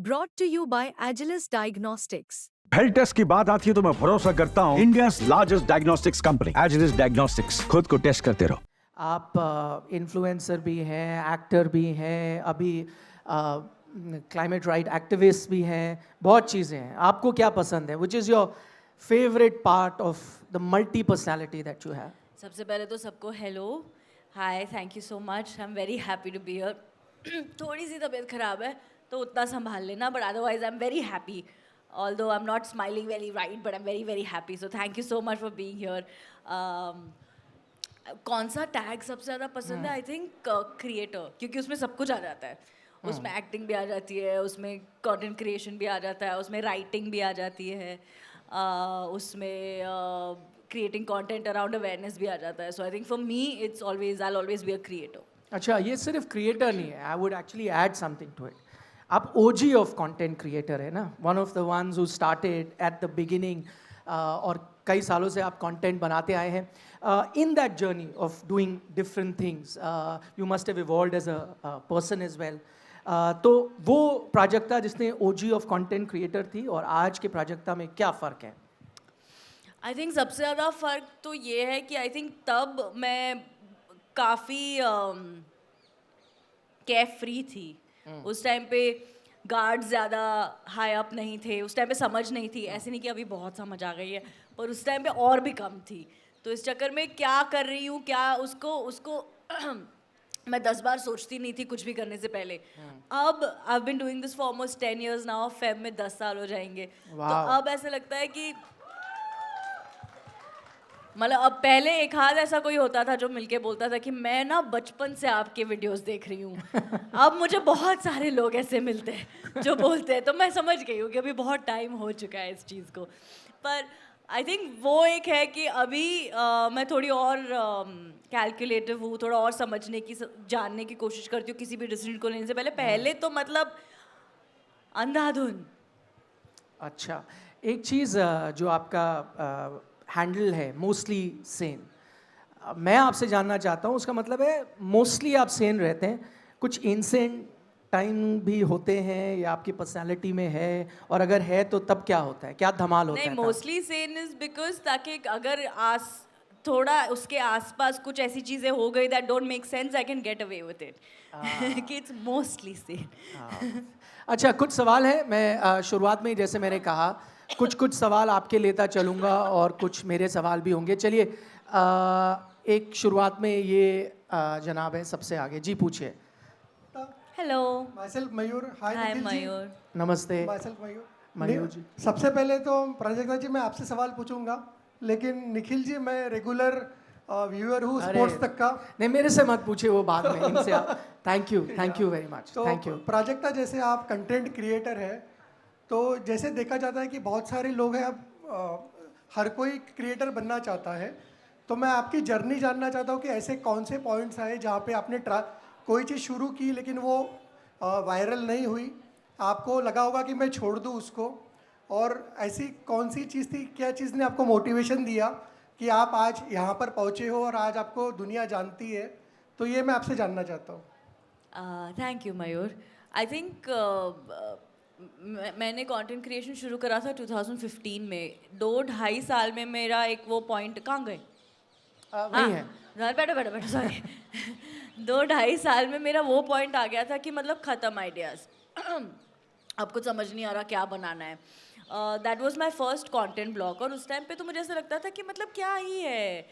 brought to you by Agilus Diagnostics. Health test की बात आती है तो मैं भरोसा करता हूँ India largest diagnostics company Agilus Diagnostics. खुद को टेस्ट करते रहो। आप इन्फ्लुएंसर भी हैं, एक्टर भी हैं, अभी क्लाइमेट राइट एक्टिविस्ट भी हैं, बहुत चीज़ें हैं। आपको क्या पसंद है? Which is your favourite part of the multi personality that you have? सबसे पहले तो सबको hello, hi, thank you so much, I am very happy to be here. थोड़ी सी तबीयत ख़राब है तो उतना संभाल लेना, but otherwise I am very happy. Although I am not smiling very right, but I am very very happy, so thank you so much for being here. कौन सा टैग सबसे ज़्यादा पसंद है? आई थिंक क्रिएटर, क्योंकि उसमें सब कुछ आ जाता है। उसमें एक्टिंग भी आ जाती है, उसमें कंटेंट क्रिएशन भी आ जाता है, उसमें राइटिंग भी आ जाती है, उसमें क्रिएटिंग कंटेंट अराउंड अवेयरनेस भी आ जाता है। So I think for me it's always, I always be a creator. अच्छा, ये सिर्फ क्रिएटर नहीं है, I would actually add something to it. आप ओजी ऑफ कंटेंट क्रिएटर है ना, one of the ones who started at the beginning, और कई सालों से आप कंटेंट बनाते आए हैं। In that journey of doing different things you must have evolved as a person as well. तो वो प्राजक्ता जिसने ओजी ऑफ कंटेंट क्रिएटर थी और आज के प्राजक्ता में क्या फ़र्क है? आई थिंक सबसे ज़्यादा फ़र्क तो ये है कि आई थिंक तब मैं काफ़ी केयर फ्री थी। उस टाइम पे गार्ड ज़्यादा हाई अप नहीं थे, उस टाइम पे समझ नहीं थी। ऐसे नहीं कि अभी बहुत समझ आ गई है, पर उस टाइम पे और भी कम थी। तो इस चक्कर में क्या कर रही हूँ, क्या उसको मैं 10 बार सोचती नहीं थी कुछ भी करने से पहले। अब I have been doing this for almost 10 years now, Feb में 10 साल हो जाएंगे। तो अब ऐसा लगता है कि मतलब अब पहले एक हाथ ऐसा कोई होता था जो मिलके बोलता था कि मैं ना बचपन से आपके वीडियोस देख रही हूँ। अब मुझे बहुत सारे लोग ऐसे मिलते हैं जो बोलते हैं, तो मैं समझ गई हूँ कि अभी बहुत टाइम हो चुका है इस चीज़ को। पर आई थिंक वो एक है कि अभी मैं थोड़ी और कैलकुलेटिव हूँ, थोड़ा और समझने की, जानने की कोशिश करती हूँ किसी भी डिसीजन को लेने से पहले तो मतलब अंधाधुन। अच्छा, एक चीज़ जो आपका हैंडल है मोस्टली सेन, मैं आपसे जानना चाहता हूँ, उसका मतलब है मोस्टली आप सेन रहते हैं, कुछ इनसेन टाइम भी होते हैं या आपकी पर्सनालिटी में है, और अगर है तो तब क्या होता है, क्या धमाल होता नहीं, है? मोस्टली सेन इज बिकॉज ताकि अगर थोड़ा उसके आसपास कुछ ऐसी चीजें हो गई that don't make sense, I can get away with it. कि इट्स मोस्टली सेन। अच्छा, कुछ सवाल है, मैं शुरुआत में ही जैसे मैंने कहा कुछ सवाल आपके लेता चलूँगा और कुछ मेरे सवाल भी होंगे। चलिए, एक शुरुआत में ये जनाब है सबसे आगे, जी पूछिए। हेलो, myself मयूर। हाय हाय निखिल जी। मयूर। नमस्ते myself मयूर। मयूर जी। सबसे पहले तो प्राजक्ता जी मैं आपसे सवाल पूछूंगा, लेकिन निखिल जी मैं रेगुलर व्यूअर हूँ अरे, स्पोर्ट्स तक का। नहीं, मेरे से मत पूछिए, वो बाद में इनसे आप। थैंक यू वेरी मच, तो थैंक यू। प्राजक्ता, जैसे आप कंटेंट क्रिएटर है, तो जैसे देखा जाता है कि बहुत सारे लोग हैं, अब हर कोई क्रिएटर बनना चाहता है, तो मैं आपकी जर्नी जानना चाहता हूँ कि ऐसे कौन से पॉइंट्स आए जहाँ पे आपने कोई चीज़ शुरू की लेकिन वो वायरल नहीं हुई, आपको लगा होगा कि मैं छोड़ दूँ उसको, और ऐसी कौन सी चीज़ थी, क्या चीज़ ने आपको मोटिवेशन दिया कि आप आज यहाँ पर पहुँचे हो और आज आपको दुनिया जानती है? तो ये मैं आपसे जानना चाहता हूँ। Thank you Mayur. I think मैंने कंटेंट क्रिएशन शुरू करा था 2015 में। 2-2.5 साल में मेरा एक वो पॉइंट, कहाँ गए? नहीं है। बैठो सॉरी। 2-2.5 साल में मेरा वो पॉइंट आ गया था कि मतलब ख़त्म आइडियाज़। अब कुछ समझ नहीं आ रहा क्या बनाना है। That was my first content blog, और उस टाइम पे तो मुझे ऐसा लगता था कि मतलब क्या ही है,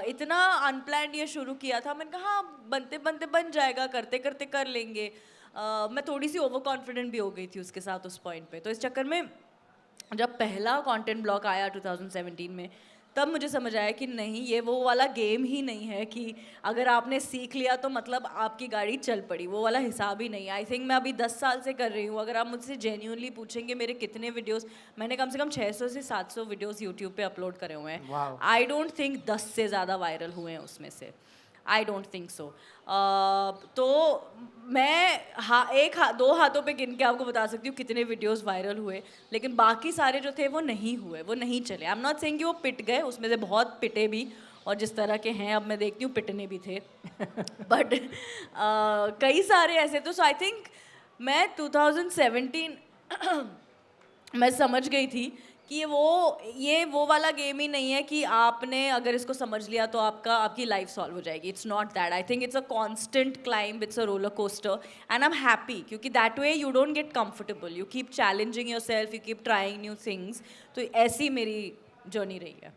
इतना अनप्लान्ड ये शुरू किया था। मैंने कहा हाँ, बनते बनते बन जाएगा, करते करते कर लेंगे। मैं थोड़ी सी ओवर कॉन्फिडेंट भी हो गई थी उसके साथ उस पॉइंट पे। तो इस चक्कर में जब पहला कंटेंट ब्लॉग आया 2017 में, तब मुझे समझ आया कि नहीं, ये वो वाला गेम ही नहीं है कि अगर आपने सीख लिया तो मतलब आपकी गाड़ी चल पड़ी, वो वाला हिसाब ही नहीं है। आई थिंक मैं अभी 10 साल से कर रही हूँ। अगर आप मुझसे जेन्युइनली पूछेंगे मेरे कितने वीडियोस, मैंने कम से कम 600 से 700 वीडियोस यूट्यूब पे अपलोड करे हुए हैं। आई डोंट थिंक 10 से ज़्यादा वायरल हुए हैं उसमें से, आई डोंट थिंक सो। तो मैं दो हाथों पे गिन के आपको बता सकती हूँ कितने वीडियोस वायरल हुए, लेकिन बाकी सारे जो थे वो नहीं हुए, वो नहीं चले। आई एम नॉट सेइंग कि वो पिट गए, उसमें से बहुत पिटे भी, और जिस तरह के हैं अब मैं देखती हूँ पिटने भी थे। बट कई सारे ऐसे तो, सो आई थिंक मैं 2017 मैं समझ गई थी कि ये वो वाला गेम ही नहीं है कि आपने अगर इसको समझ लिया तो आपकी लाइफ सॉल्व हो जाएगी. It's not that. I think it's a constant climb, it's a roller coaster, and I am happy क्योंकि that way you don't get comfortable, you keep challenging yourself, you keep trying new things. तो ऐसी मेरी journey रही है.